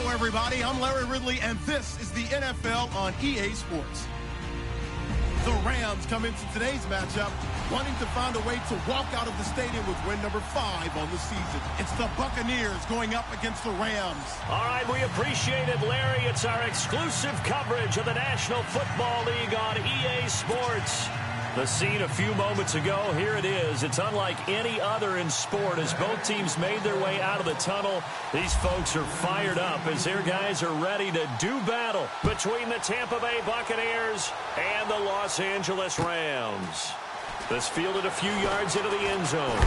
everybody. I'm Larry Ridley, and this is the NFL on EA Sports. The Rams come into today's matchup wanting to find a way to walk out of the stadium with win number 5 on the season. It's the Buccaneers going up against the Rams. All right, we appreciate it, Larry. It's our exclusive coverage of the National Football League on EA Sports. The scene a few moments ago, here it is. It's unlike any other in sport as both teams made their way out of the tunnel. These folks are fired up as their guys are ready to do battle between the Tampa Bay Buccaneers and the Los Angeles Rams. This fielded a few yards into the end zone.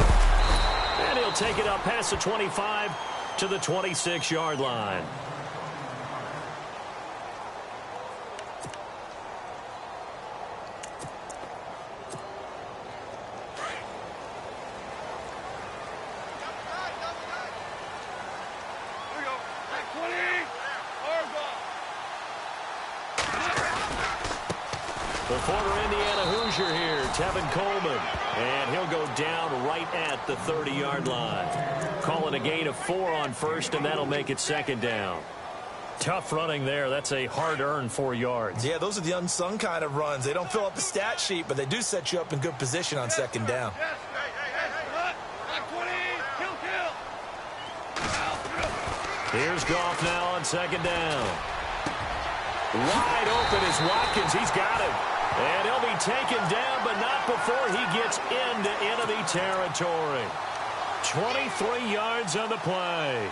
And he'll take it up past the 25 to the 26-yard line. The former Indiana Hoosier here, Tevin Coleman, and he'll go down right at the 30-yard line. Call it a gain of 4 on first, and that'll make it second down. Tough running there. That's a hard-earned 4 yards. Yeah, those are the unsung kind of runs. They don't fill up the stat sheet, but they do set you up in good position on second down. Here's Goff now on second down. Wide open is Watkins. He's got him. And he'll be taken down, but not before he gets into enemy territory. 23 yards on the play.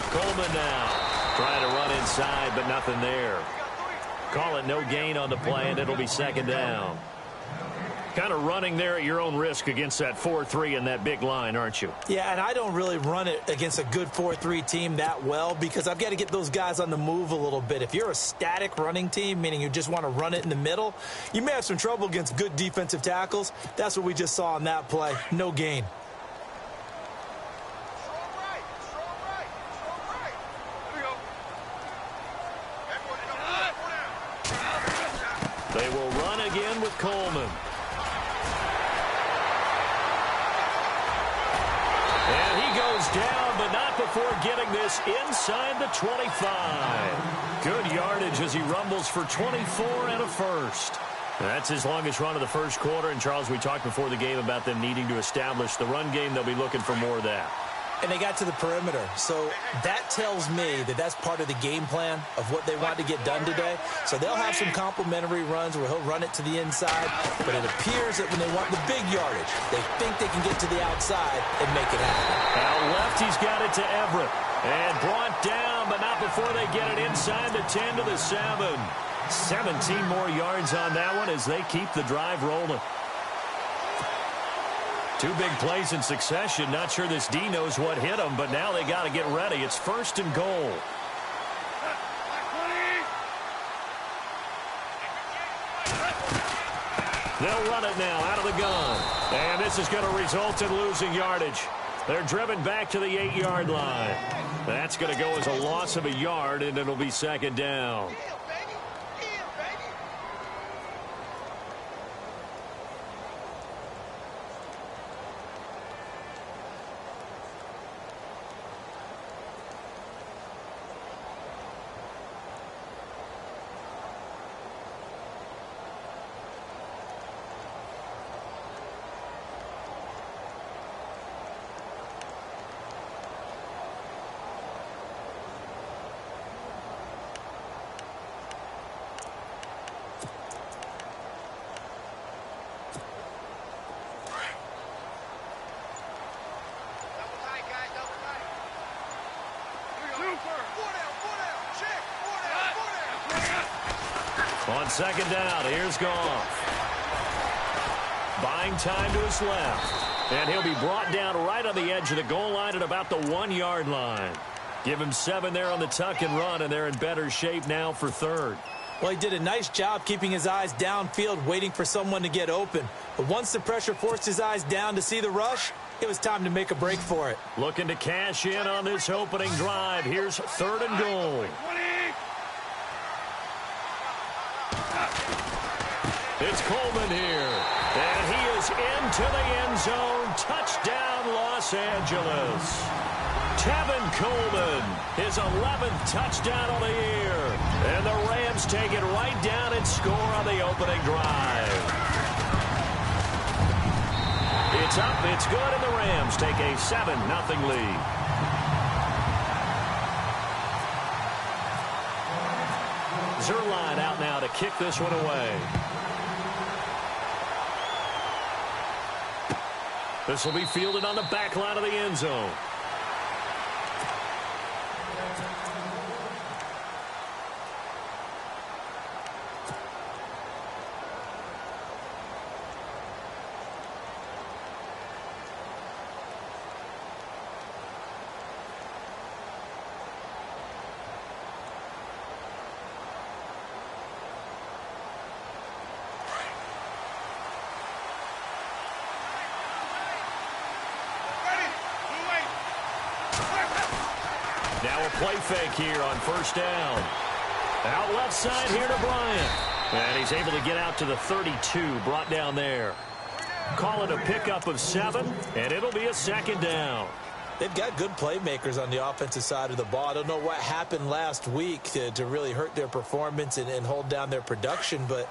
Coleman now trying to run inside, but nothing there. Call it no gain on the play, and it'll be second down. Kind of running there at your own risk against that 4-3 and that big line, aren't you? Yeah, and I don't really run it against a good 4-3 team that well because I've got to get those guys on the move a little bit. If you're a static running team, meaning you just want to run it in the middle, you may have some trouble against good defensive tackles. That's what we just saw on that play. No gain. They will run again with Coleman. And he goes down, but not before getting this inside the 25. Good yardage as he rumbles for 24 and a first. That's his longest run of the first quarter. And, Charles, we talked before the game about them needing to establish the run game. They'll be looking for more of that. And they got to the perimeter. So that tells me that that's part of the game plan of what they want to get done today. So they'll have some complimentary runs where he'll run it to the inside. But it appears that when they want the big yardage, they think they can get to the outside and make it happen. Out left, he's got it to Everett. And brought down, but not before they get it inside the 10 to the 7. 17 more yards on that one as they keep the drive rolling. 2 big plays in succession. Not sure this D knows what hit them, but now they got to get ready. It's first and goal. They'll run it now out of the gun. And this is going to result in losing yardage. They're driven back to the 8-yard line. That's going to go as a loss of a yard, and it'll be second down. On second down, here's Goff. Buying time to his left. And he'll be brought down right on the edge of the goal line at about the 1-yard line. Give him 7 there on the tuck and run, and they're in better shape now for third. Well, he did a nice job keeping his eyes downfield, waiting for someone to get open. But once the pressure forced his eyes down to see the rush, it was time to make a break for it. Looking to cash in on this opening drive. Here's 3rd and goal. It's Coleman here. And he is into the end zone. Touchdown, Los Angeles. Tevin Coleman, his 11th touchdown of the year. And the Rams take it right down and score on the opening drive. It's up, it's good, and the Rams take a 7-0 lead. Zerline out now to kick this one away. This will be fielded on the back line of the end zone. Now a play fake here on 1st down. Out left side here to Bryant. And he's able to get out to the 32, brought down there. Call it a pickup of 7, and it'll be a 2nd down. They've got good playmakers on the offensive side of the ball. I don't know what happened last week to really hurt their performance and hold down their production, but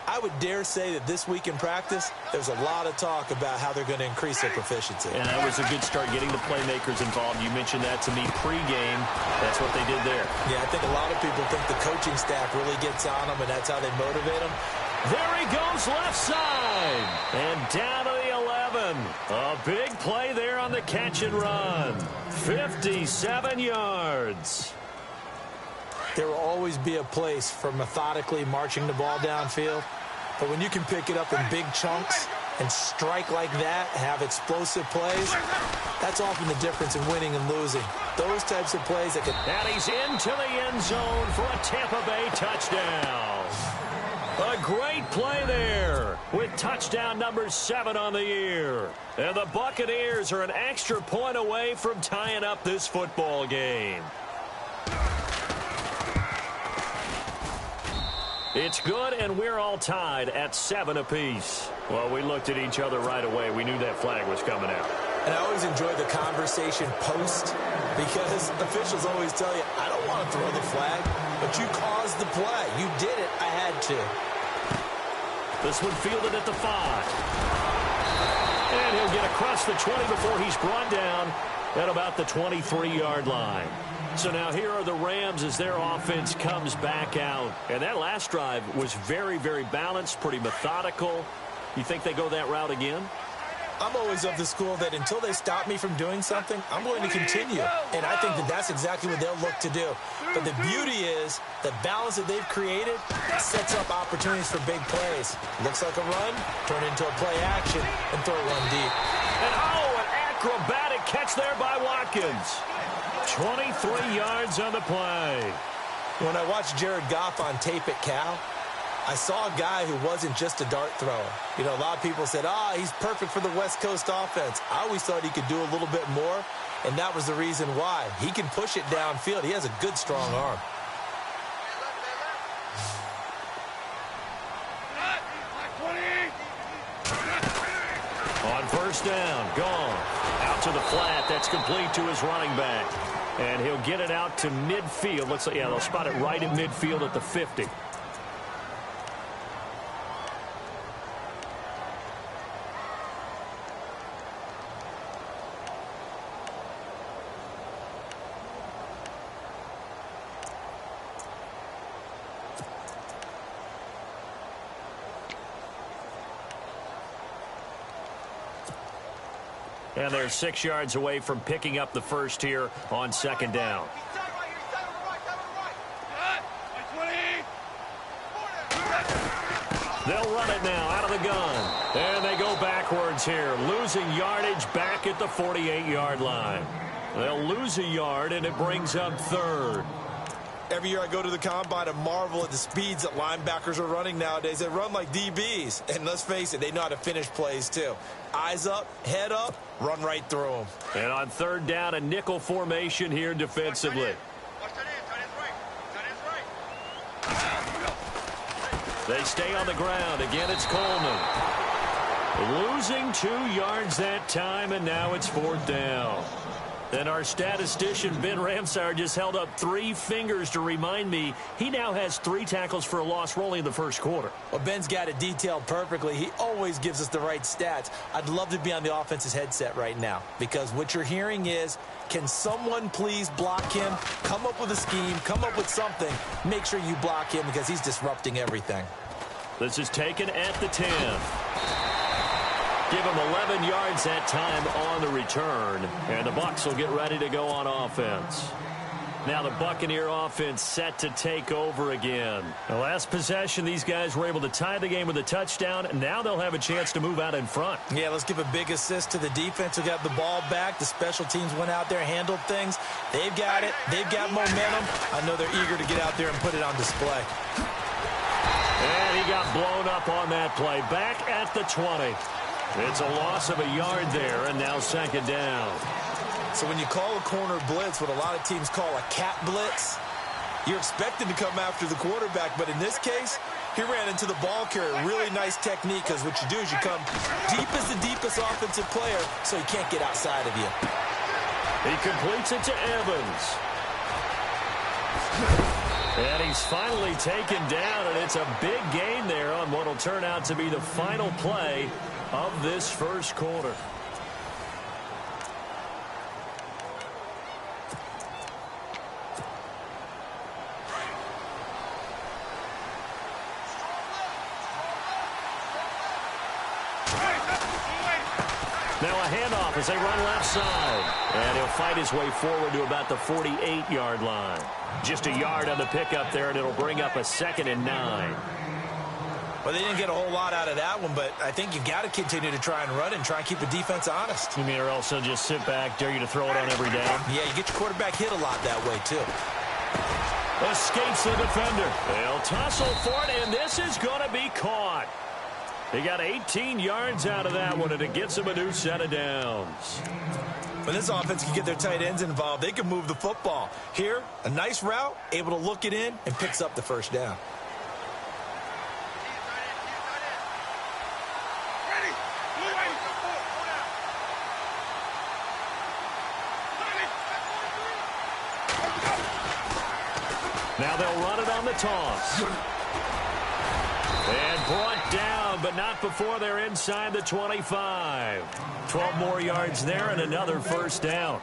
I would dare say that this week in practice, there's a lot of talk about how they're going to increase their proficiency. And that was a good start, getting the playmakers involved. You mentioned that to me pregame. That's what they did there. Yeah, I think a lot of people think the coaching staff really gets on them, and that's how they motivate them. There he goes left side. And down to the 11. A big play there on the catch and run. 57 yards. There will always be a place for methodically marching the ball downfield. But when you can pick it up in big chunks and strike like that, have explosive plays, that's often the difference in winning and losing. Those types of plays that can... And he's into the end zone for a Tampa Bay touchdown. A great play there with touchdown number 7 on the year. And the Buccaneers are an extra point away from tying up this football game. It's good, and we're all tied at 7 apiece. Well, we looked at each other right away. We knew that flag was coming out. And I always enjoy the conversation post, because officials always tell you, I don't want to throw the flag, but you caused the play. You did it. I had to. This one fielded at the 5. And he'll get across the 20 before he's brought down at about the 23-yard line. So now here are the Rams as their offense comes back out. And that last drive was very, very balanced, pretty methodical. You think they go that route again? I'm always of the school that until they stop me from doing something, I'm going to continue. And I think that that's exactly what they'll look to do. But the beauty is the balance that they've created sets up opportunities for big plays. Looks like a run, turn into a play action, and throw one deep. And an acrobatic catch there by Watkins. 23 yards on the play. When I watched Jared Goff on tape at Cal, I saw a guy who wasn't just a dart thrower. You know, a lot of people said, he's perfect for the West Coast offense. I always thought he could do a little bit more, and that was the reason why. He can push it downfield. He has a good, strong arm. On 1st down, gone. Out to the flat. That's complete to his running back. And he'll get it out to midfield. Looks like, they'll spot it right in midfield at the 50. And they're 6 yards away from picking up the first here on 2nd down. They'll run it now out of the gun. And they go backwards here, losing yardage back at the 48-yard line. They'll lose a yard, and it brings up 3rd. Every year I go to the combine and marvel at the speeds that linebackers are running nowadays. They run like DBs. And let's face it, they know how to finish plays too. Eyes up, head up, run right through them. And on third down, a nickel formation here defensively. They stay on the ground. Again, it's Coleman. Losing 2 yards that time, and now it's 4th down. And our statistician, Ben Ramsar, just held up 3 fingers to remind me he now has 3 tackles for a loss rolling in the first quarter. Well, Ben's got it detailed perfectly. He always gives us the right stats. I'd love to be on the offense's headset right now because what you're hearing is, can someone please block him? Come up with a scheme. Come up with something. Make sure you block him because he's disrupting everything. This is taken at the 10. Give him 11 yards that time on the return. And the Bucs will get ready to go on offense. Now the Buccaneer offense set to take over again. The last possession, these guys were able to tie the game with a touchdown. Now they'll have a chance to move out in front. Yeah, let's give a big assist to the defense who got the ball back. The special teams went out there, handled things. They've got it. They've got momentum. I know they're eager to get out there and put it on display. And he got blown up on that play. Back at the 20. It's a loss of a yard there, and now 2nd down. So when you call a corner blitz, what a lot of teams call a cat blitz, you're expected to come after the quarterback. But in this case, he ran into the ball carrier. Really nice technique, because what you do is you come deep as the deepest offensive player, so he can't get outside of you. He completes it to Evans. And he's finally taken down, and it's a big gain there on what will turn out to be the final play of this first quarter. Now a handoff as they run left side. And he'll fight his way forward to about the 48-yard line. Just a yard on the pickup there, and it'll bring up a 2nd and 9. Well, they didn't get a whole lot out of that one, but I think you got to continue to try and run and try and keep the defense honest. You mean or else they'll just sit back, dare you to throw it on every down? Yeah, you get your quarterback hit a lot that way, too. Escapes the defender. They'll tussle for it, and this is going to be caught. They got 18 yards out of that one, and it gets them a new set of downs. When this offense can get their tight ends involved, they can move the football. Here, a nice route, able to look it in, and picks up the first down. Now they'll run it on the toss. And brought down, but not before they're inside the 25. 12 more yards there and another first down.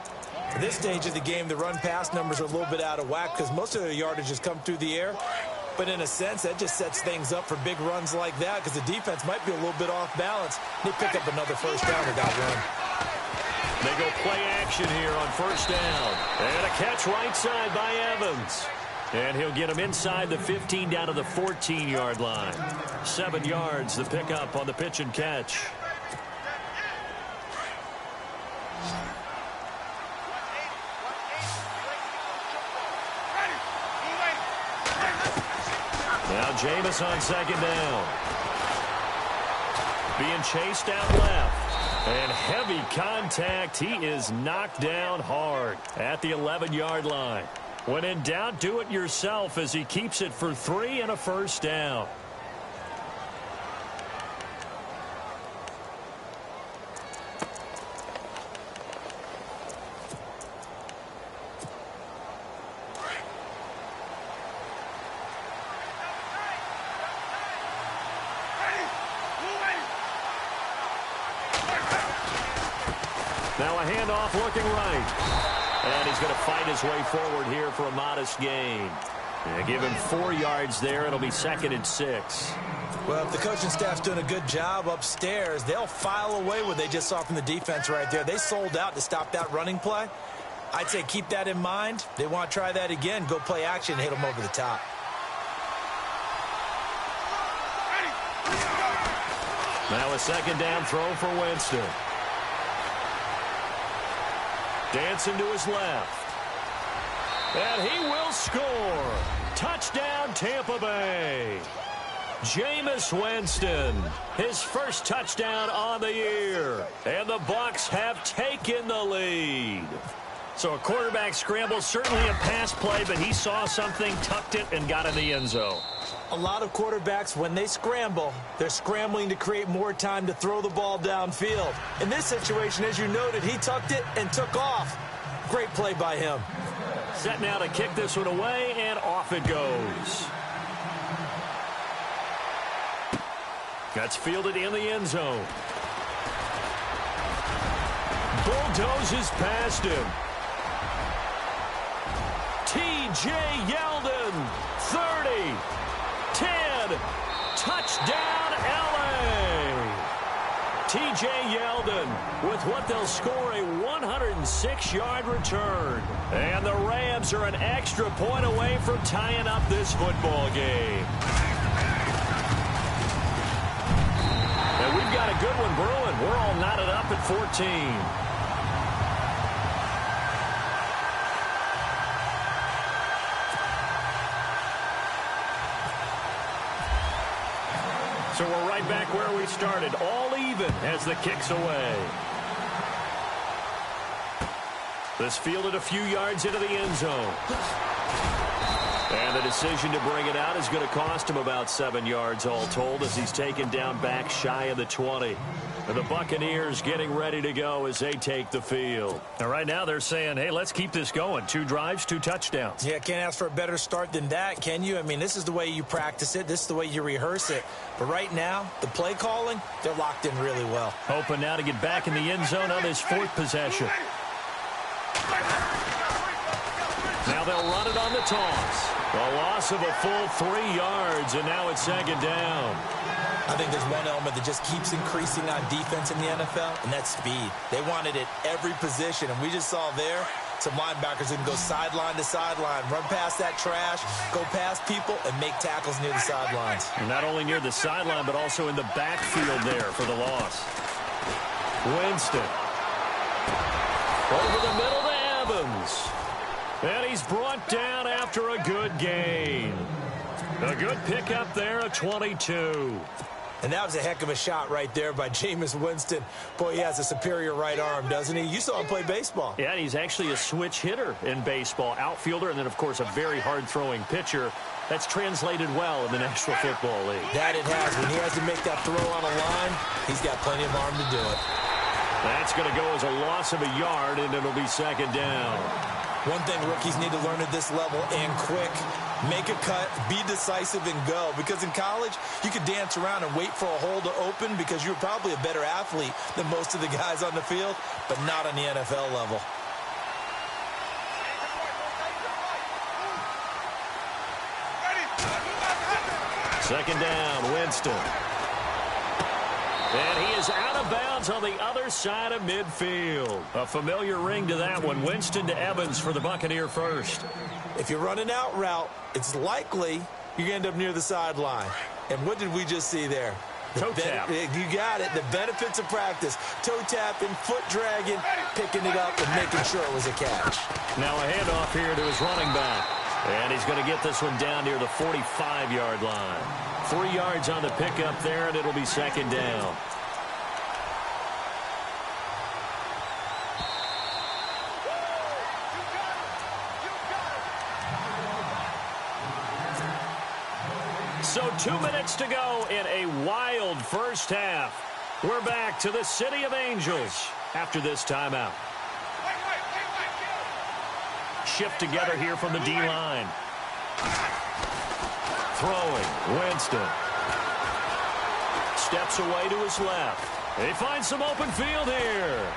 At this stage of the game, the run-pass numbers are a little bit out of whack because most of their yardage has come through the air. But in a sense, that just sets things up for big runs like that because the defense might be a little bit off balance. They pick up another first down with that run. They go play action here on first down. And a catch right side by Evans. And he'll get him inside the 15 down to the 14-yard line. 7 yards, the pickup on the pitch and catch. Now Jameis on 2nd down. Being chased out left. And heavy contact. He is knocked down hard at the 11-yard line. When in doubt, do it yourself as he keeps it for 3 and a first down. Now a handoff looking right. And he's going to fight his way forward here for a modest gain. Yeah, give him 4 yards there. It'll be 2nd and 6. Well, if the coaching staff's doing a good job upstairs, they'll file away what they just saw from the defense right there. They sold out to stop that running play. I'd say keep that in mind. They want to try that again. Go play action and hit them over the top. Now a 2nd down throw for Winston. Dancing to his left. And he will score. Touchdown, Tampa Bay. Jameis Winston, his first touchdown on the year. And the Bucs have taken the lead. So a quarterback scramble, certainly a pass play, but he saw something, tucked it, and got in the end zone. A lot of quarterbacks, when they scramble, they're scrambling to create more time to throw the ball downfield. In this situation, as you noted, he tucked it and took off. Great play by him. Set now to kick this one away, and off it goes. That's fielded in the end zone. Bulldozes past him. T.J. Yeldon, 30, 10, touchdown L.A. T.J. Yeldon with what they'll score a 106-yard return. And the Rams are an extra point away from tying up this football game. And we've got a good one brewing. We're all knotted up at 14. So we're right back where we started, all even as the kick's away. This fielded a few yards into the end zone. And the decision to bring it out is going to cost him about 7 yards all told as he's taken down back shy of the 20. And the Buccaneers getting ready to go as they take the field. Now, right now they're saying, hey, let's keep this going. 2 drives, 2 touchdowns. Yeah, can't ask for a better start than that, can you? I mean, this is the way you practice it. This is the way you rehearse it. But right now, the play calling, they're locked in really well. Hoping now to get back in the end zone on his 4th possession. Now they'll run it on the toss. A loss of a full 3 yards, and now it's 2nd down. I think there's one element that just keeps increasing on defense in the NFL, and that's speed. They want it at every position, and we just saw there some linebackers that can go sideline to sideline, run past that trash, go past people, and make tackles near the sidelines. And not only near the sideline, but also in the backfield there for the loss. Winston. Over the middle to Evans. And he's brought down after a good gain. A good pickup there at 22. And that was a heck of a shot right there by Jameis Winston. Boy, he has a superior right arm, doesn't he? You saw him play baseball. Yeah, he's actually a switch hitter in baseball. Outfielder, and then, of course, a very hard-throwing pitcher. That's translated well in the National Football League. That it has. When he has to make that throw on a line, he's got plenty of arm to do it. That's going to go as a loss of a yard, and it'll be 2nd down. One thing rookies need to learn at this level, and quick, make a cut, be decisive, and go. Because in college, you could dance around and wait for a hole to open because you're probably a better athlete than most of the guys on the field, but not on the NFL level. Second down, Winston. And he is out of bounds on the other side of midfield. A familiar ring to that one. Winston to Evans for the Buccaneer first. If you're running out route, it's likely you end up near the sideline. And what did we just see there? Toe tap. You got it. The benefits of practice. Toe tapping, foot dragging, picking it up, and making sure it was a catch. Now a handoff here to his running back. And he's going to get this one down near the 45-yard line. 3 yards on the pickup there, and it'll be 2nd down. So 2 minutes to go in a wild first half. We're back to the City of Angels after this timeout. Shift together here from the D-line. Throwing, Winston. Steps away to his left. He finds some open field here.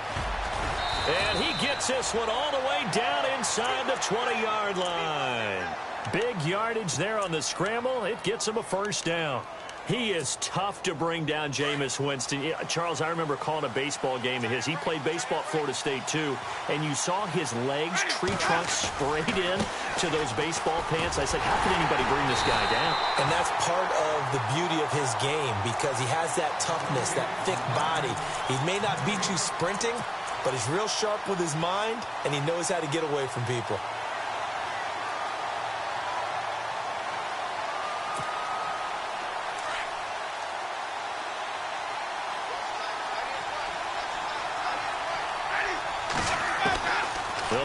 And he gets this one all the way down inside the 20-yard line. Big yardage there on the scramble. It gets him a first down. He is tough to bring down, Jameis Winston. Yeah, Charles, I remember calling a baseball game of his. He played baseball at Florida State, too, and you saw his legs, tree trunks sprayed in to those baseball pants. I said, how can anybody bring this guy down? And that's part of the beauty of his game because he has that toughness, that thick body. He may not beat you sprinting, but he's real sharp with his mind, and he knows how to get away from people.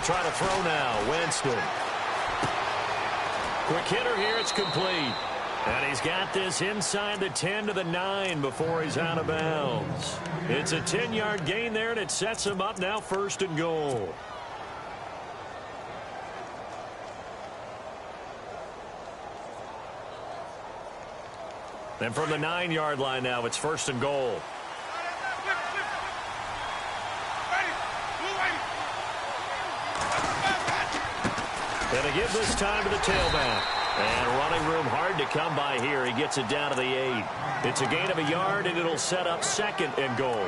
try to throw now. Winston. Quick hitter here. It's complete. And he's got this inside the 10 to the 9 before he's out of bounds. It's a 10-yard gain there, and it sets him up now 1st and goal. And from the 9-yard line now, it's 1st and goal. And a give this time to the tailback. And running room hard to come by here. He gets it down to the 8. It's a gain of a yard, and it'll set up 2nd and goal.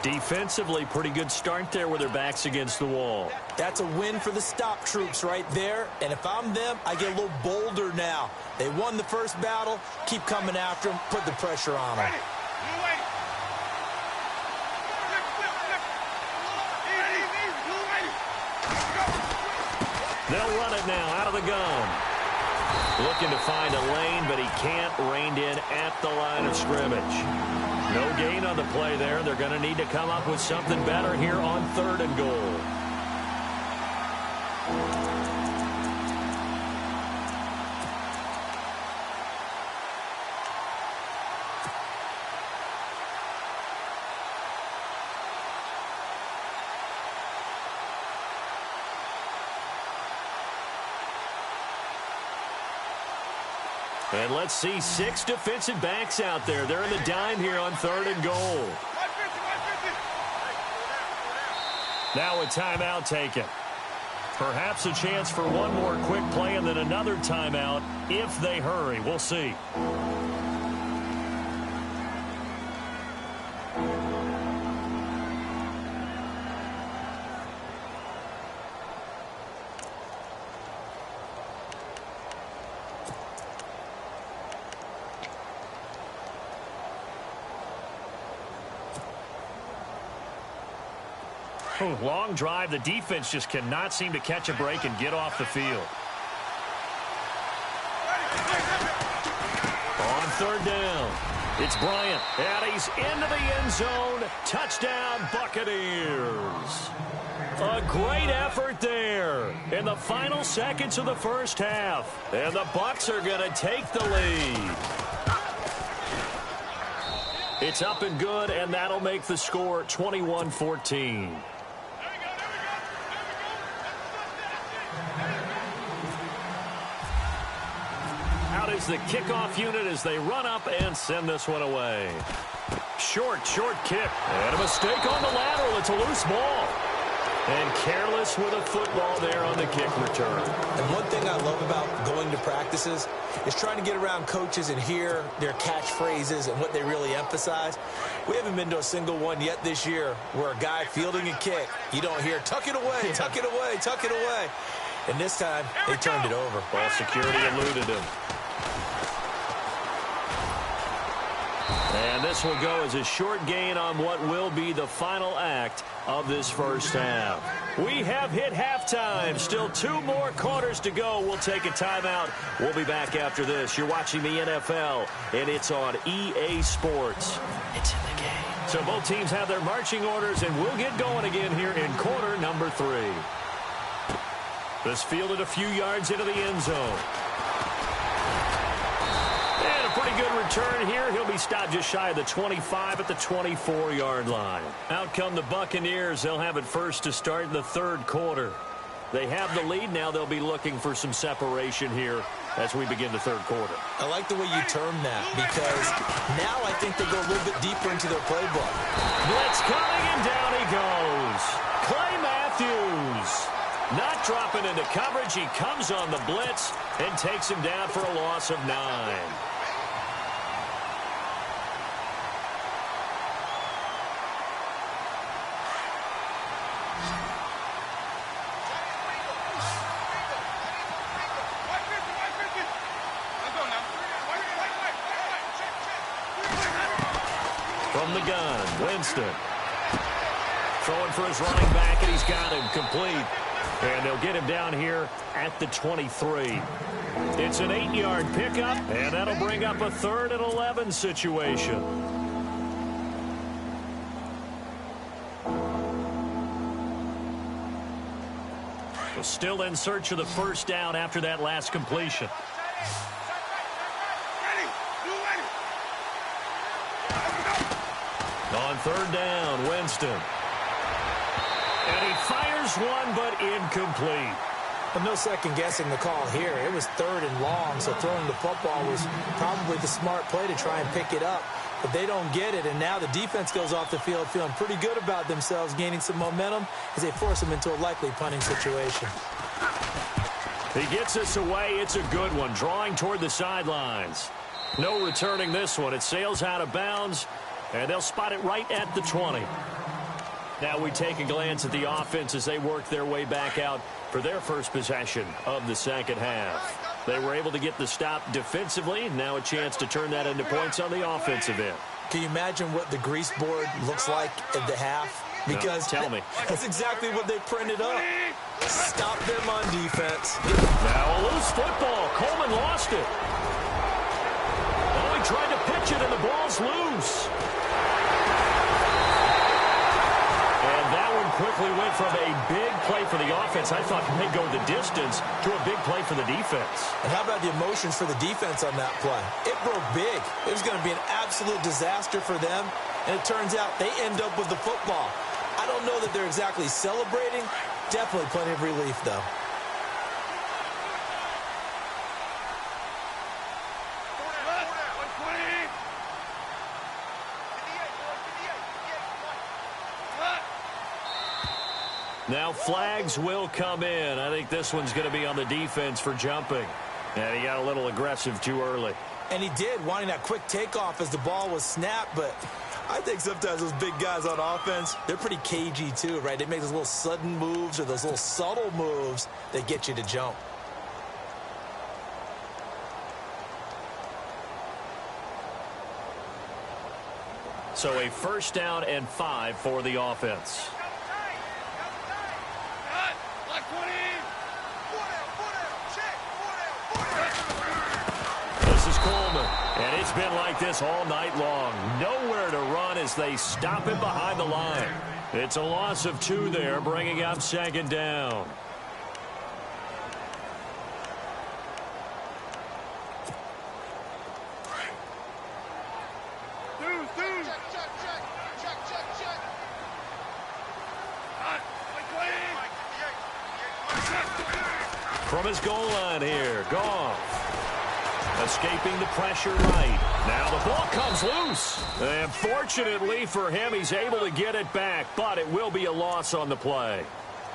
Defensively, pretty good start there with their backs against the wall. That's a win for the stop troops right there. And if I'm them, I get a little bolder now. They won the first battle. Keep coming after them. Put the pressure on them. They'll run it now out of the gun. Looking to find a lane, but he can't. Reined in at the line of scrimmage. No gain on the play there. They're going to need to come up with something better here on 3rd and goal. And let's see 6 defensive backs out there. They're in the dime here on 3rd and goal. Now a timeout taken. Perhaps a chance for one more quick play and then another timeout if they hurry. We'll see. Long drive. The defense just cannot seem to catch a break and get off the field. On 3rd down, it's Bryant. And he's into the end zone. Touchdown, Buccaneers. A great effort there in the final seconds of the first half. And the Bucs are going to take the lead. It's up and good, and that'll make the score 21-14. Out is the kickoff unit as they run up and send this one away. Short kick. And a mistake on the lateral. It's a loose ball. And careless with a football there on the kick return. And one thing I love about going to practices is trying to get around coaches and hear their catchphrases and what they really emphasize. We haven't been to a single one yet this year where a guy fielding a kick, you don't hear, tuck it away, tuck it away, tuck it away. And this time, they turned it over. Ball security eluded him. And this will go as a short gain on what will be the final act of this first half. We have hit halftime. Still 2 more quarters to go. We'll take a timeout. We'll be back after this. You're watching the NFL, and it's on EA Sports. It's in the game. So both teams have their marching orders, and we'll get going again here in quarter number 3. This fielded a few yards into the end zone. And a pretty good return here. He'll be stopped just shy of the 25 at the 24-yard line. Out come the Buccaneers. They'll have it first to start in the 3rd quarter. They have the lead now. They'll be looking for some separation here as we begin the 3rd quarter. I like the way you term that because now I think they'll go a little bit deeper into their playbook. Blitz coming, and down he goes. Clay Matthews. Not dropping into coverage. He comes on the blitz and takes him down for a loss of 9. From the gun, Winston. Throwing for his running back, and he's got him complete. And they'll get him down here at the 23. It's an 8-yard pickup, and that'll bring up a 3rd and 11 situation. Still in search of the first down after that last completion. On third down, Winston. And he fires one, but incomplete. Well, no second guessing the call here. It was third and long, so throwing the football was probably the smart play to try and pick it up. But they don't get it, and now the defense goes off the field feeling pretty good about themselves, gaining some momentum as they force them into a likely punting situation. He gets this away. It's a good one, drawing toward the sidelines. No returning this one. It sails out of bounds, and they'll spot it right at the 20. Now we take a glance at the offense as they work their way back out for their first possession of the second half. They were able to get the stop defensively. Now a chance to turn that into points on the offensive end. Can you imagine what the grease board looks like at the half? Because no, tell me. That's exactly what they printed up. Stop them on defense. Now a loose football. Coleman lost it. Oh, he tried to pitch it, and the ball's loose. Quickly went from a big play for the offense, I thought may go the distance, to a big play for the defense. And how about the emotions for the defense on that play? It broke big. It was going to be an absolute disaster for them, and it turns out they end up with the football. I don't know that they're exactly celebrating. Definitely plenty of relief, though. Now flags will come in. I think this one's going to be on the defense for jumping. And he got a little aggressive too early. And he did, wanting that quick takeoff as the ball was snapped. But I think sometimes those big guys on offense, they're pretty cagey too, right? They make those little sudden moves or those little subtle moves that get you to jump. So a first down and 5 for the offense. And it's been like this all night long. Nowhere to run as they stop him behind the line. It's a loss of 2 there, bringing up second down. From his goal line here, Goff. Escaping the pressure right. Now the ball comes loose. And fortunately for him, he's able to get it back, but it will be a loss on the play.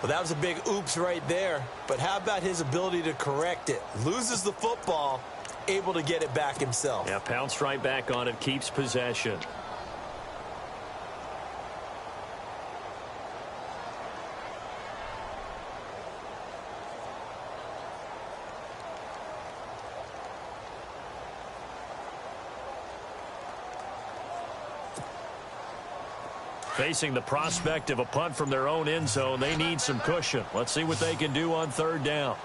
Well, that was a big oops right there. But how about his ability to correct it? Loses the football, able to get it back himself. Yeah, pounced right back on it, keeps possession. Facing the prospect of a punt from their own end zone, they need some cushion. Let's see what they can do on third down.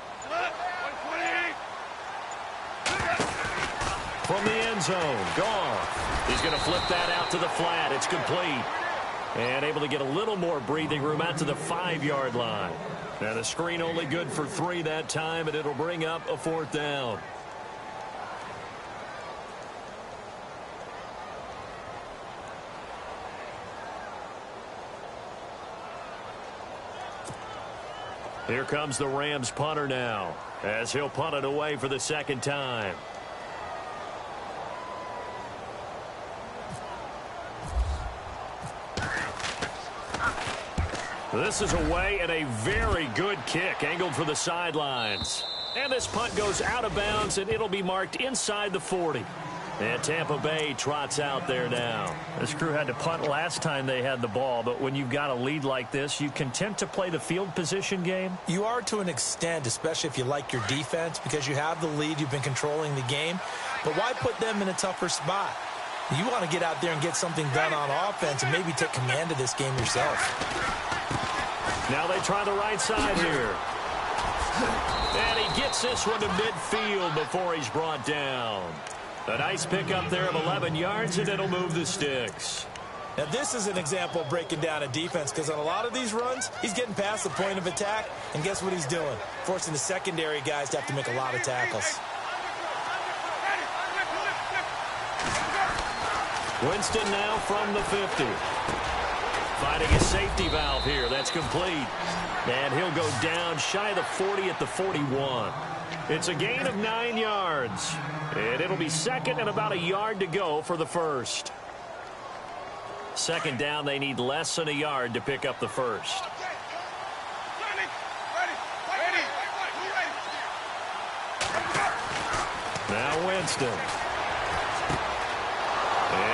From the end zone, Goff. He's going to flip that out to the flat. It's complete. And able to get a little more breathing room out to the 5-yard line. Now the screen only good for 3 that time, and it'll bring up a 4th down. Here comes the Rams punter now, as he'll punt it away for the second time. This is away, and a very good kick angled for the sidelines. And this punt goes out of bounds, and it'll be marked inside the 40. And Tampa Bay trots out there now. This crew had to punt last time they had the ball, but when you've got a lead like this, you content to play the field position game? You are to an extent, especially if you like your defense, because you have the lead, you've been controlling the game. But why put them in a tougher spot? You want to get out there and get something done on offense and maybe take command of this game yourself. Now they try the right side here. And he gets this one to midfield before he's brought down. A nice pickup there of 11 yards, and it'll move the sticks. Now, this is an example of breaking down a defense because on a lot of these runs, he's getting past the point of attack, and guess what he's doing? Forcing the secondary guys to have to make a lot of tackles. Winston now from the 50. Finding a safety valve here. That's complete. And he'll go down shy of the 40 at the 41. It's a gain of 9 yards. And it'll be second and about a yard to go for the first. Second down, they need less than a yard to pick up the first. Now Winston.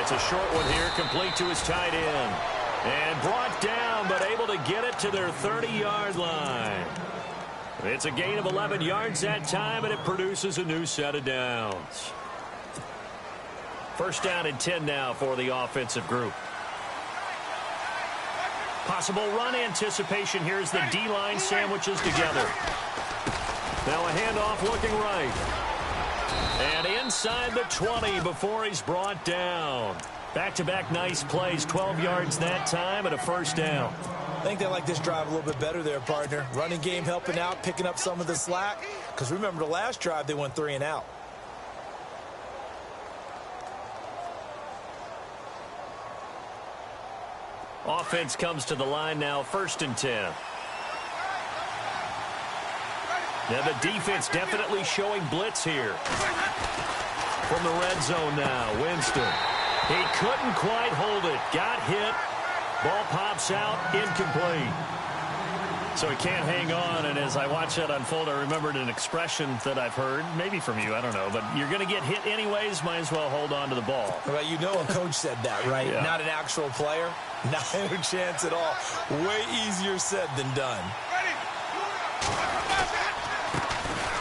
It's a short one here, complete to his tight end. And brought down, but able to get it to their 30-yard line. It's a gain of 11 yards that time, and it produces a new set of downs. First down and 10 now for the offensive group. Possible run anticipation here as the D-line sandwiches together. Now a handoff looking right. And inside the 20 before he's brought down. Back-to-back nice plays, 12 yards that time and a first down. I think they like this drive a little bit better there, partner. Running game helping out, picking up some of the slack. Because remember the last drive, they went 3 and out. Offense comes to the line now, first and 10. Now the defense definitely showing blitz here. From the red zone now, Winston. He couldn't quite hold it. Got hit. Ball pops out, incomplete. So he can't hang on, and as I watch that unfold, I remembered an expression that I've heard, maybe from you, I don't know, but you're going to get hit anyways, might as well hold on to the ball. Well, you know a coach said that, right? Yeah. Not an actual player. Not a chance at all. Way easier said than done.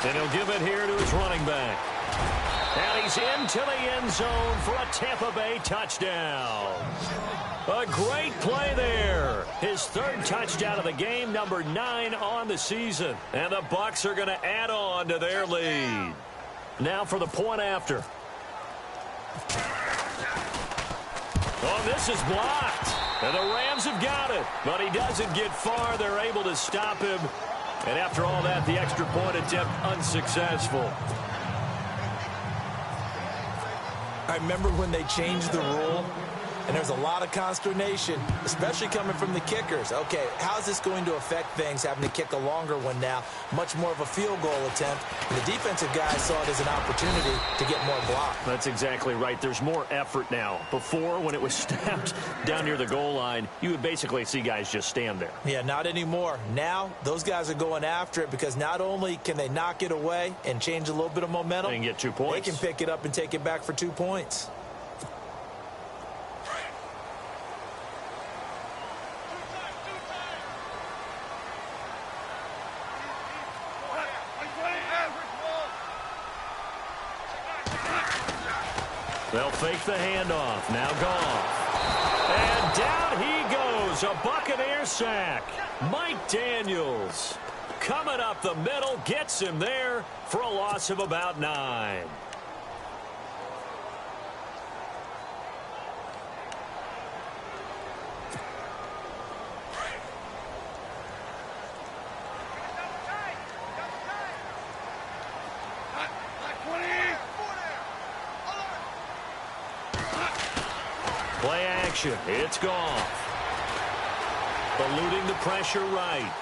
And he'll give it here to his running back. And he's into the end zone for a Tampa Bay touchdown. A great play there. His third touchdown of the game, number 9 on the season. And the Bucs are going to add on to their lead. Now for the point after. Oh, this is blocked. And the Rams have got it. But he doesn't get far. They're able to stop him. And after all that, the extra point attempt unsuccessful. I remember when they changed the rule, and there's a lot of consternation, especially coming from the kickers. Okay, how's this going to affect things, having to kick a longer one now? Much more of a field goal attempt. And the defensive guys saw it as an opportunity to get more block. That's exactly right. There's more effort now. Before, when it was snapped down near the goal line, you would basically see guys just stand there. Yeah, not anymore. Now, those guys are going after it because not only can they knock it away and change a little bit of momentum, They can get 2 points. They can pick it up and take it back for 2 points. They'll fake the handoff. Now Goff. And down he goes. A Buccaneer sack. Mike Daniels coming up the middle. Gets him there for a loss of about 9. Play action. It's Goff. Eluding the pressure right.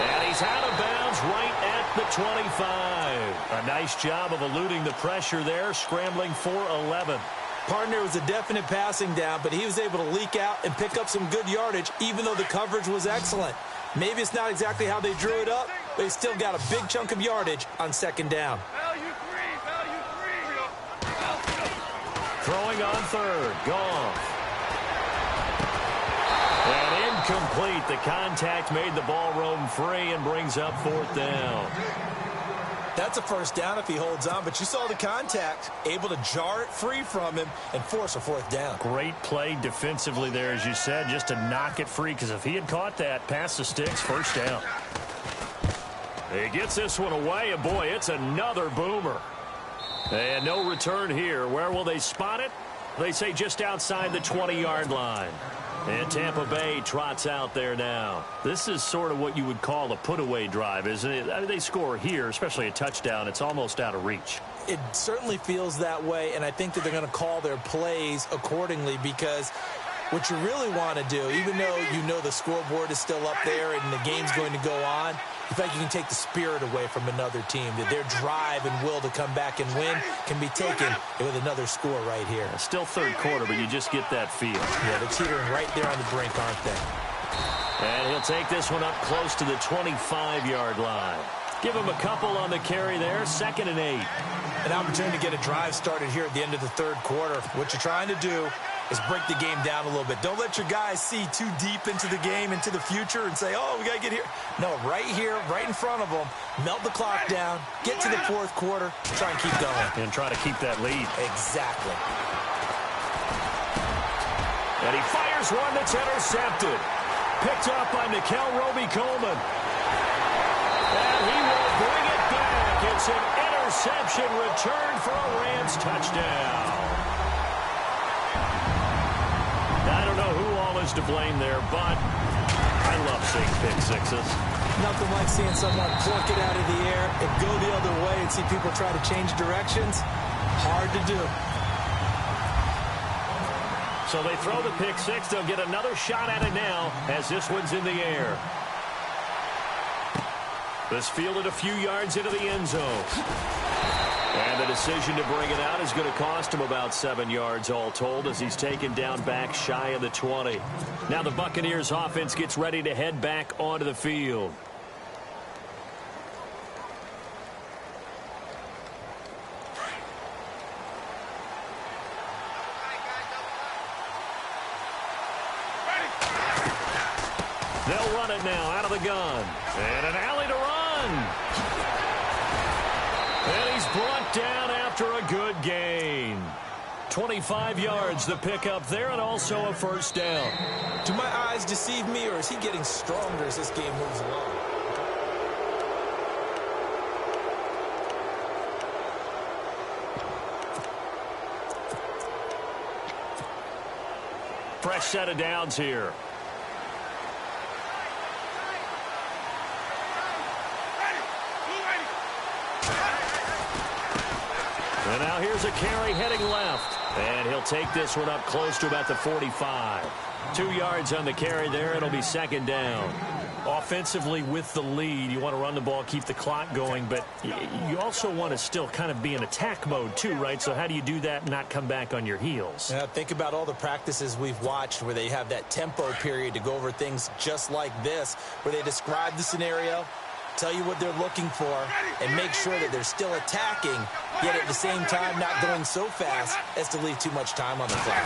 And he's out of bounds right at the 25. A nice job of eluding the pressure there, scrambling for 11. Partner was a definite passing down, but he was able to leak out and pick up some good yardage, even though the coverage was excellent. Maybe it's not exactly how they drew it up, but he still got a big chunk of yardage on second down. Throwing on third. Goff. And incomplete. The contact made the ball roam free and brings up fourth down. That's a first down if he holds on, but you saw the contact, able to jar it free from him and force a fourth down. Great play defensively there, as you said, just to knock it free, because if he had caught that past the sticks, first down. He gets this one away, and boy, it's another boomer. And no return here. Where will they spot it? They say just outside the 20-yard line. And Tampa Bay trots out there now. This is sort of what you would call a put-away drive, isn't it? I mean, they score here, especially a touchdown. It's almost out of reach. It certainly feels that way, and I think that they're going to call their plays accordingly, because what you really want to do, even though you know the scoreboard is still up there and the game's going to go on, in fact, you can take the spirit away from another team, that their drive and will to come back and win can be taken with another score right here. Still third quarter, but you just get that feel. Yeah, they're teetering right there on the brink, aren't they? And he'll take this one up close to the 25-yard line. Give him a couple on the carry there, 2nd and 8. An opportunity to get a drive started here at the end of the third quarter. What you're trying to do is break the game down a little bit. Don't let your guys see too deep into the game, into the future, and say, oh, we got to get here. No, right here, right in front of them, melt the clock down, get to the fourth quarter, try and keep going. And try to keep that lead. Exactly. And he fires one that's intercepted. Picked up by Nickel Roby-Coleman. And he will bring it back. It's an interception return for a Rams touchdown. I don't know who all is to blame there, but I love seeing pick sixes. Nothing like seeing someone pluck it out of the air and go the other way and see people try to change directions. Hard to do. So they throw the pick six. They'll get another shot at it now as this one's in the air. This fielded a few yards into the end zone. And the decision to bring it out is going to cost him about 7 yards all told, as he's taken down back shy of the 20. Now the Buccaneers offense gets ready to head back onto the field. They'll run it now out of the gun. And an alley to run. And he's brought down after a good gain. 25 yards the pickup there, and also a first down. Do my eyes deceive me, or is he getting stronger as this game moves along? Fresh set of downs here. And now here's a carry heading left. And he'll take this one up close to about the 45. 2 yards on the carry there. It'll be second down. Offensively with the lead, you want to run the ball, keep the clock going, but you also want to still kind of be in attack mode too, right? So how do you do that and not come back on your heels? Yeah, think about all the practices we've watched where they have that tempo period to go over things just like this, where they describe the scenario, tell you what they're looking for, and make sure that they're still attacking, yet at the same time not going so fast as to leave too much time on the clock.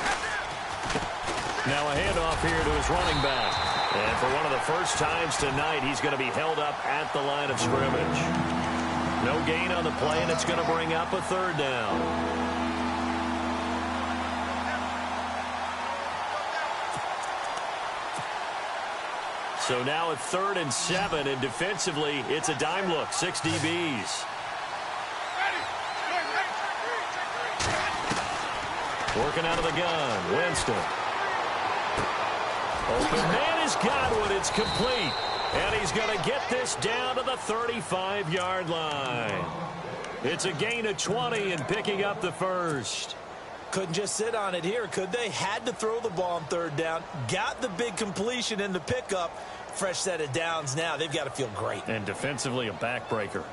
Now a handoff here to his running back. And for one of the first times tonight, he's going to be held up at the line of scrimmage. No gain on the play, and it's going to bring up a third down. So now at 3rd and 7, and defensively, it's a dime look, 6 DBs. Working out of the gun, Winston. Open man has got one. It's complete. And he's going to get this down to the 35-yard line. It's a gain of 20 and picking up the first. Couldn't just sit on it here, could they? Had to throw the ball on third down. Got the big completion in the pickup. Fresh set of downs now. They've got to feel great. And defensively a backbreaker.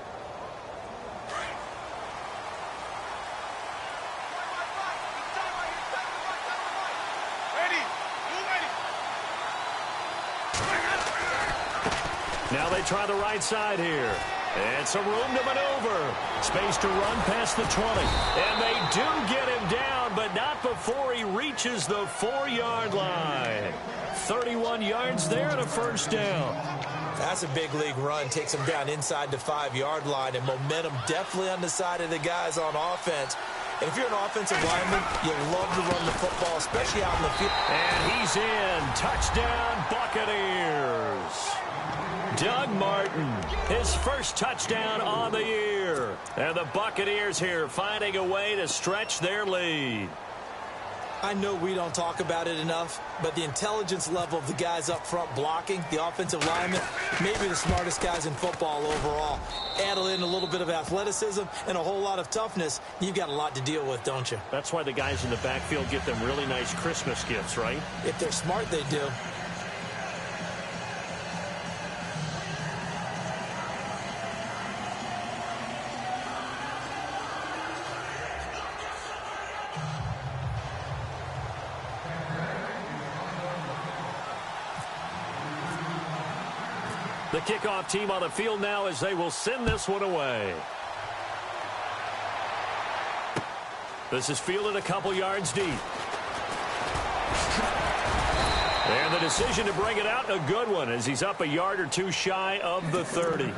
Now they try the right side here. And some room to maneuver. Space to run past the 20. And they do get him down, but not before he reaches the 4-yard line. 31 yards there and a first down. That's a big league run. Takes him down inside the 5-yard line. And momentum definitely on the side of the guys on offense. And if you're an offensive lineman, you love to run the football, especially out in the field. And he's in. Touchdown, Buccaneers. Doug Martin, his first touchdown on the year. And the Buccaneers here finding a way to stretch their lead. I know we don't talk about it enough, but the intelligence level of the guys up front blocking, the offensive linemen, maybe the smartest guys in football overall. Add in a little bit of athleticism and a whole lot of toughness, you've got a lot to deal with, don't you? That's why the guys in the backfield get them really nice Christmas gifts, right? If they're smart, they do. The kickoff team on the field now as they will send this one away. This is fielded a couple yards deep. And the decision to bring it out, a good one, as he's up a yard or two shy of the 30.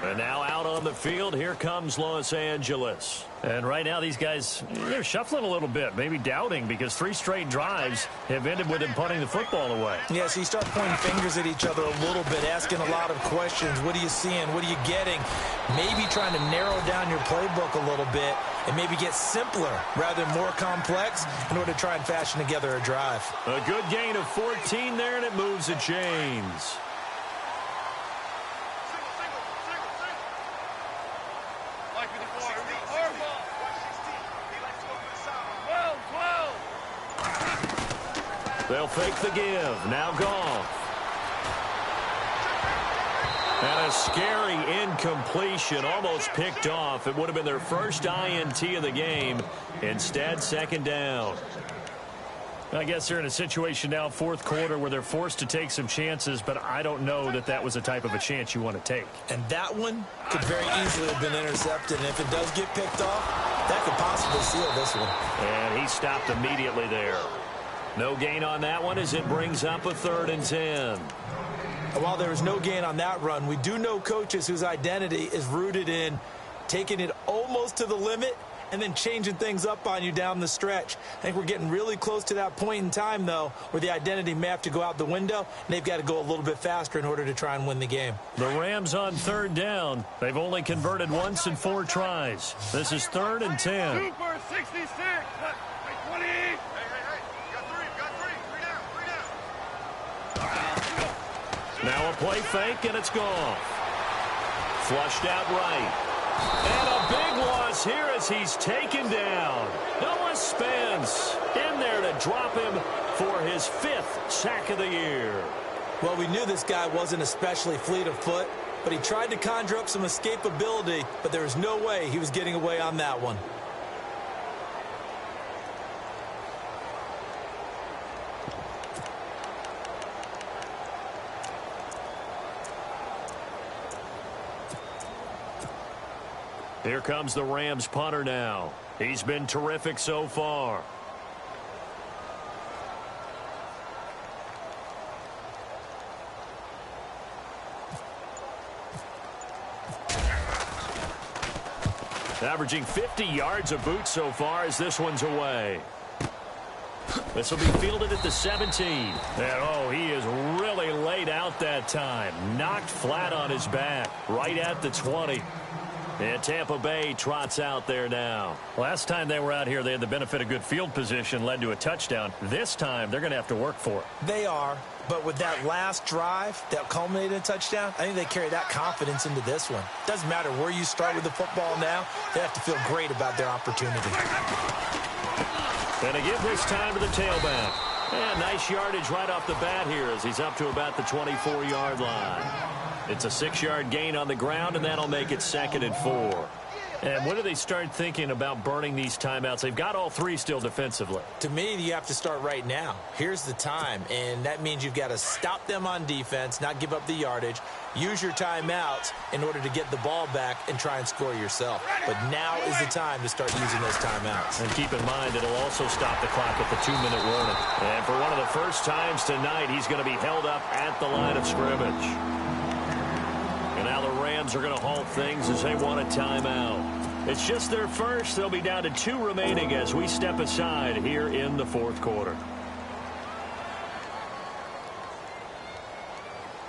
And now out on the field, here comes Los Angeles. And right now these guys, they're shuffling a little bit, maybe doubting, because 3 straight drives have ended with him punting the football away. Yeah, so you start pointing fingers at each other a little bit, asking a lot of questions. What are you seeing? What are you getting? Maybe trying to narrow down your playbook a little bit and maybe get simpler rather than more complex in order to try and fashion together a drive. A good gain of 14 there, and it moves the chains. They'll fake the give. Now Goff. And a scary incompletion, almost picked off. It would have been their first INT of the game. Instead, second down. I guess they're in a situation now, fourth quarter, where they're forced to take some chances, but I don't know that that was the type of a chance you want to take. And that one could very easily have been intercepted, and if it does get picked off, that could possibly seal this one. And he stopped immediately there. No gain on that one as it brings up a 3rd and 10. While there was no gain on that run, we do know coaches whose identity is rooted in taking it almost to the limit and then changing things up on you down the stretch. I think we're getting really close to that point in time, though, where the identity may have to go out the window, and they've got to go a little bit faster in order to try and win the game. The Rams on 3rd down. They've only converted once in 4 tries. This is 3rd and 10. Super 66, 20. Now a play fake, and it's gone. Flushed out right. And a big loss here as he's taken down. Noah Spence in there to drop him for his 5th sack of the year. Well, we knew this guy wasn't especially fleet of foot, but he tried to conjure up some escapability, but there was no way he was getting away on that one. Here comes the Rams punter now. He's been terrific so far. Averaging 50 yards a boot so far as this one's away. This will be fielded at the 17. And, oh, he is really laid out that time. Knocked flat on his back. Right at the 20. And Tampa Bay trots out there now. Last time they were out here, they had the benefit of good field position, led to a touchdown. This time, they're going to have to work for it. They are, but with that last drive that culminated in a touchdown, I think they carry that confidence into this one. Doesn't matter where you start with the football now, they have to feel great about their opportunity. And to give this time to the tailback. And nice yardage right off the bat here as he's up to about the 24-yard line. It's a 6-yard gain on the ground, and that'll make it 2nd and 4. And when do they start thinking about burning these timeouts? They've got all 3 still defensively. To me, you have to start right now. Here's the time, and that means you've got to stop them on defense, not give up the yardage, use your timeouts in order to get the ball back and try and score yourself. But now is the time to start using those timeouts. And keep in mind, it'll also stop the clock at the 2-minute warning. And for one of the first times tonight, he's going to be held up at the line of scrimmage. And now the Rams are going to halt things as they want a timeout. It's just their first. They'll be down to 2 remaining as we step aside here in the 4th quarter.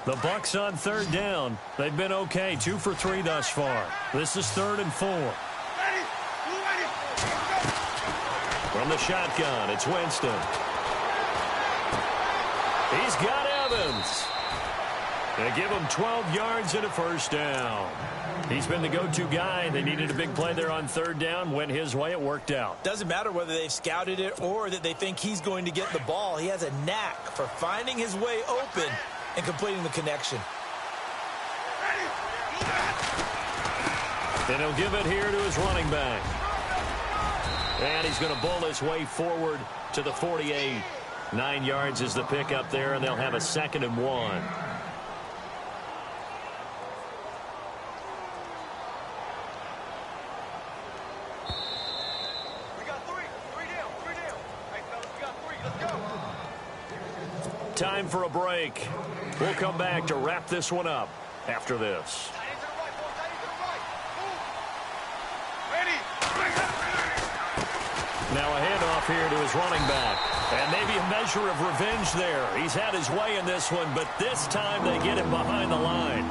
The Bucs on 3rd down. They've been okay, 2 for 3 thus far. This is 3rd and 4. From the shotgun, it's Winston. He's got Evans. They give him 12 yards and a first down. He's been the go-to guy. They needed a big play there on third down. Went his way. It worked out. Doesn't matter whether they've scouted it or that they think he's going to get the ball. He has a knack for finding his way open and completing the connection. And he'll give it here to his running back. And he's going to bull his way forward to the 48. 9 yards is the pickup there, and they'll have a 2nd and 1. Time for a break. We'll come back to wrap this one up after this. Now a handoff here to his running back. And maybe a measure of revenge there. He's had his way in this one, but this time they get him behind the line.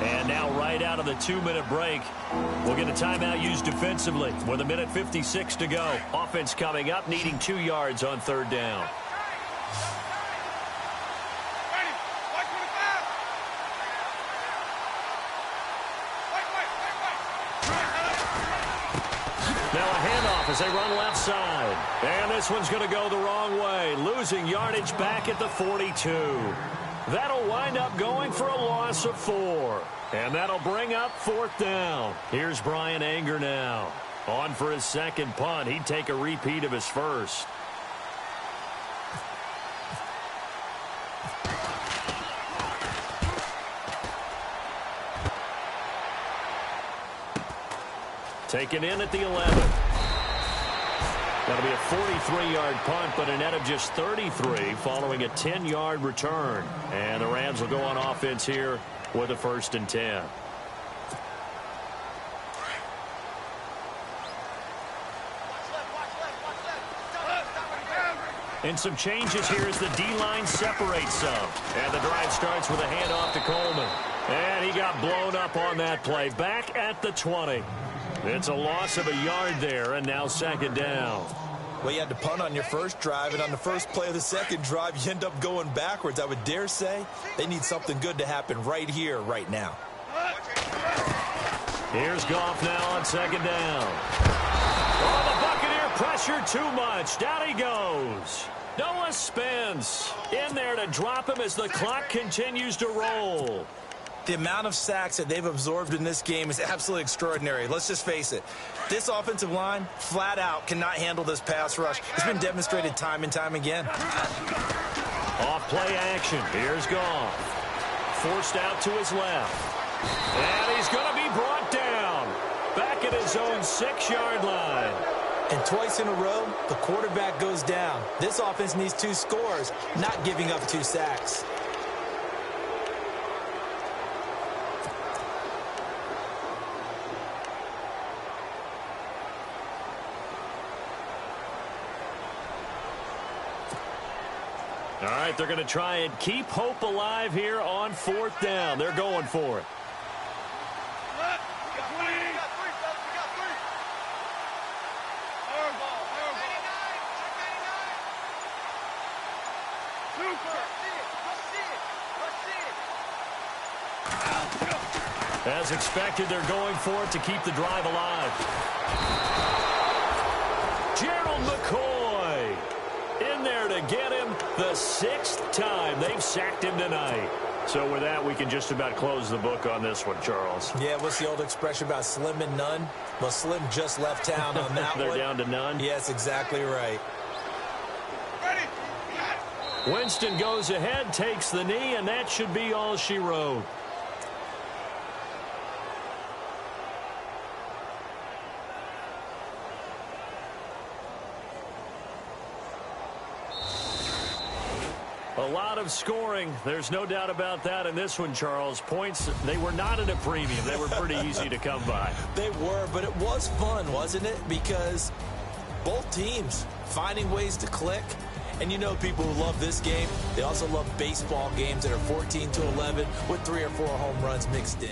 And now right out of the 2-minute break, we'll get a timeout used defensively with 1:56 to go. Offense coming up, needing 2 yards on third down. Now a handoff as they run left side. And this one's going to go the wrong way. Losing yardage back at the 42. That'll wind up going for a loss of 4. And that'll bring up 4th down. Here's Brian Anger now. On for his second punt. He'd take a repeat of his first. Taken in at the 11. That'll be a 43-yard punt, but a net of just 33 following a 10-yard return. And the Rams will go on offense here with a 1st and 10. And some changes here as the D-line separates some. And the drive starts with a handoff to Coleman. And he got blown up on that play. Back at the 20. It's a loss of a yard there, and now 2nd down. Well, you had to punt on your first drive, and on the first play of the second drive, you end up going backwards. I would dare say they need something good to happen right here, right now. Here's Goff now on 2nd down. Oh, the Buccaneer pressure too much. Down he goes. Noah Spence in there to drop him as the clock continues to roll. The amount of sacks that they've absorbed in this game is absolutely extraordinary. Let's just face it. This offensive line, flat out, cannot handle this pass rush. It's been demonstrated time and time again. Off play action. Here's Goff. Forced out to his left. And he's going to be brought down. Back at his own 6-yard line. And twice in a row, the quarterback goes down. This offense needs 2 scores, not giving up 2 sacks. All right, they're going to try and keep hope alive here on 4th down. They're going for it. As expected, they're going for it to keep the drive alive. Gerald McCoy in there to get him the 6th time they've sacked him tonight. So with that, we can just about close the book on this one, Charles. Yeah, what's the old expression about slim and none? Well, Slim just left town on that They're one. down to none? Yes, exactly right. Winston goes ahead, takes the knee, and that should be all she wrote. A lot of scoring. There's no doubt about that in this one, Charles. Points, they were not at a premium. They were pretty easy to come by. They were, but it was fun, wasn't it? Because both teams finding ways to click. And you know people who love this game, they also love baseball games that are 14-11 with 3 or 4 home runs mixed in.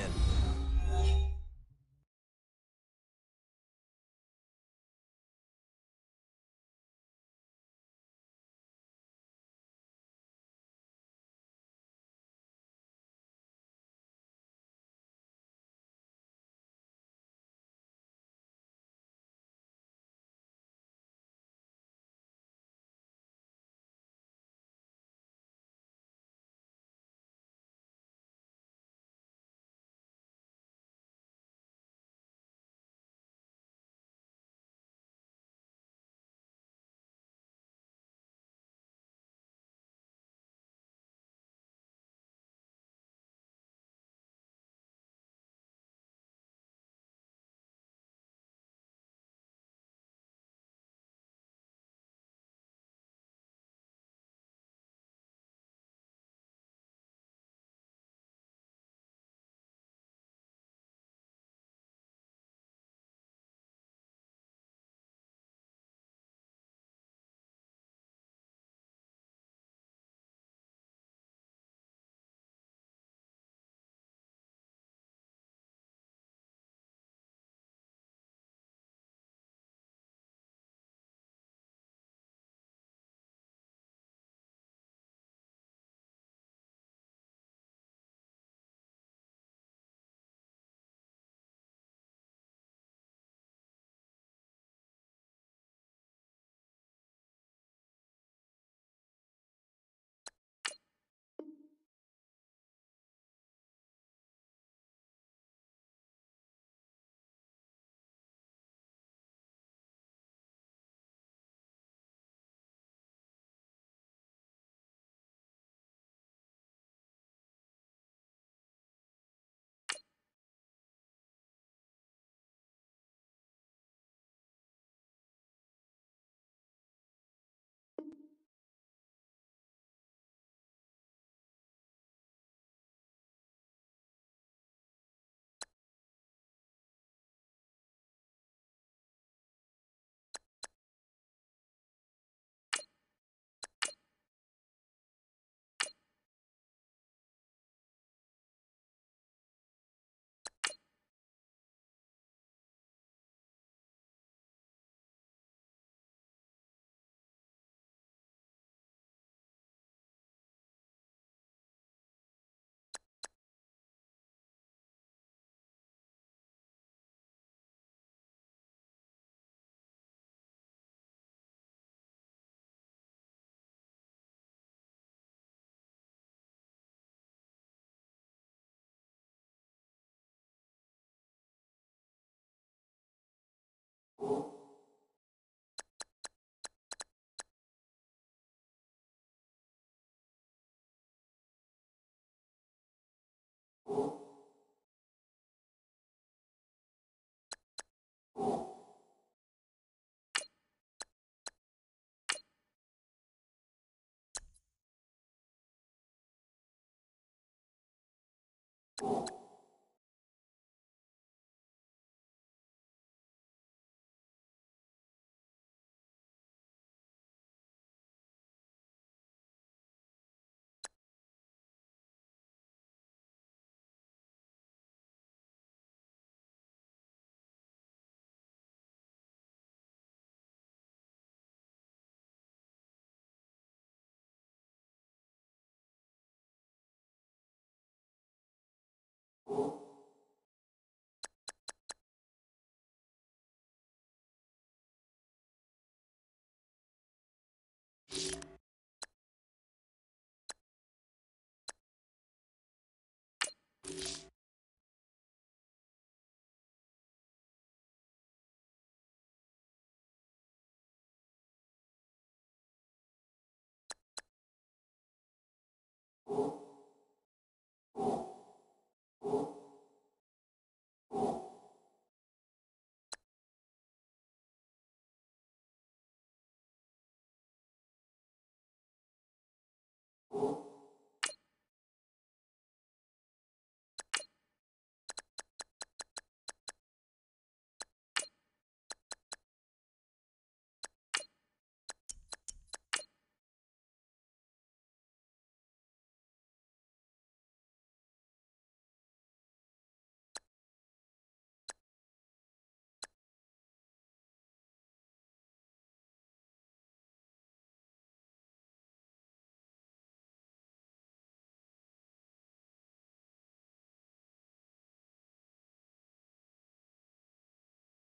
You